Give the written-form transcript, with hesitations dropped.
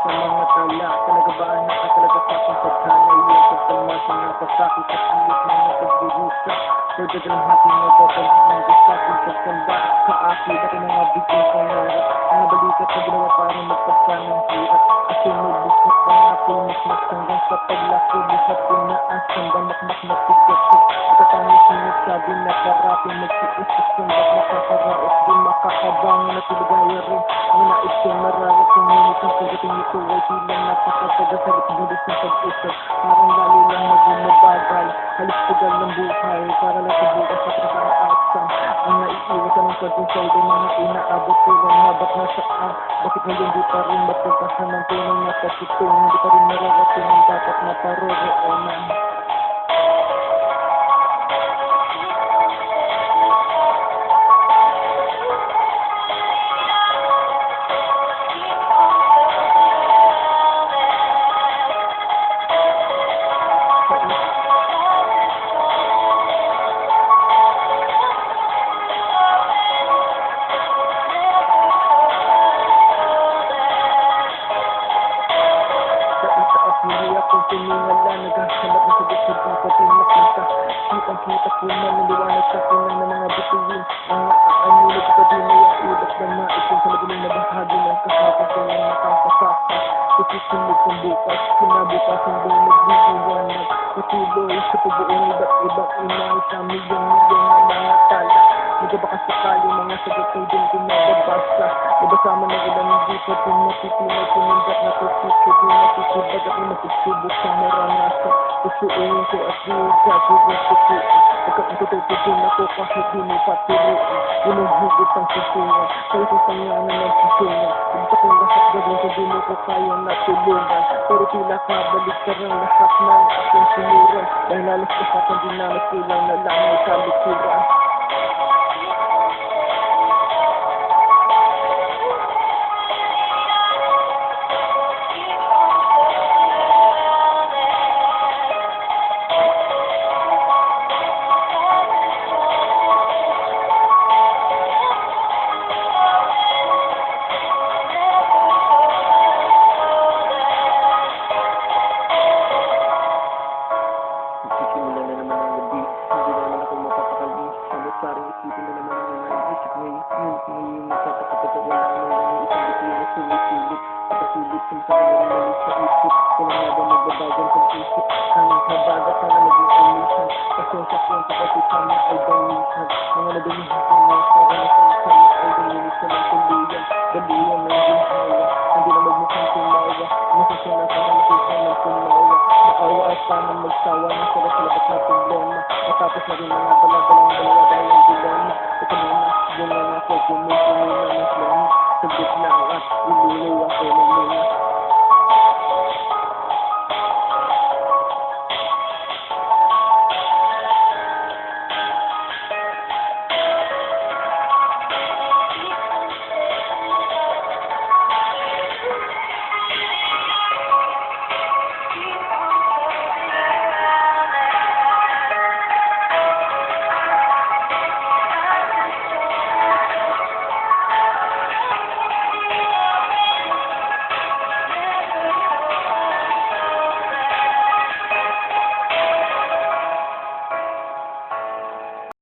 sa mga tala. Talaga ba nakatalaga sa aking paghanay? Yung pagpamasa na pasakit at ulit mga pagbubusa. Pagdadalang hati mo babalik ng gusakin pagkamba sa akin. Ako mga bigyan pangarap, mga balikat na ginawa para magpasa ng hirap. Kasi may business pangako, mas hanggang sa paglaki. Buhat tinaas, hanggang makmak na tigato. Katangin sinasabi na karapin magtiis sa sundat makakaraos din makakabangan at iligaya rin. Ang nais ko mararating ngunit ang pagdating nito ay tilang napakasagasalit bilis ng pag-usap. Parang lalo lang mabagal, halos tagal ng buhay para lang sa bukas at nakakaaksan. Ang naiiwasan ng pag-usay ay mga inaabot ko lang habat na saan. Bakit ngayon di pa rin mapuntahan ng tunay na pagtutungan? Di pa rin mararating ang dapat na paroroonan. Hindi akong tumingala, naghahanap ng sagot sa buong patinakita. Kitang-kita ko na naliwanag sa pinang ng mga bituin. Ang naaanulog sa dinaya, ulap na maitin sa madaling na bahagi ng kahapon ko lang nakakasaka. Isusunod kong bukas, kinabukasan doon nagliliwanag. Patuloy sa pagbuong iba't ibang inay sa milyong-milyong na mga tala. Nagabaka sakali mga sagot ay din pinababasa. Nabasama ng ilang hindi pa pinatitinay, pumundat na tusisip, pinatitibag at pinatitibok sa maranasan. Pusuin ko at liga, puso ko. Pagkakatutupid din ako kahit di mo patiruin. Ginughugot ang susungan, kaya sa sanyanan ng susungan. Pagka kong lahat gawin ko di mo ko kaya natulungan. Pero tila kabalik ka rin lahat ng aking sinuran. Dahil halos lahat ang dinamit kulang na lang ay kalikuran. Simulan na naman ang gabi, hindi na naman ako mapapakali. Halos parang isipin na naman ang naisip ngayon. Ngayon magpapakapag wala na naman isang gabi na sumisilip. Pagkasilip kung sa kanya mali sa isip. Kung nga ba magbabagang pag-isip. Hanggang habagat na maging umisan. Pasensya ko sa kasisama ay gamitan. Mga nagamihan ko na sa kasama ay gamitan ng tuluyan. Daliyan ng ginhawa, hindi na magmukhang tumawa. Masasya na para makita ng tumawa. Maawa at sana magsawa ng salabat na problema. Matapos na rin mga baladalang dalawa dahil ang dilema. Ito muna, doon lang ako, pumunta muna ng flema. Saglit lang at iluluwa ko na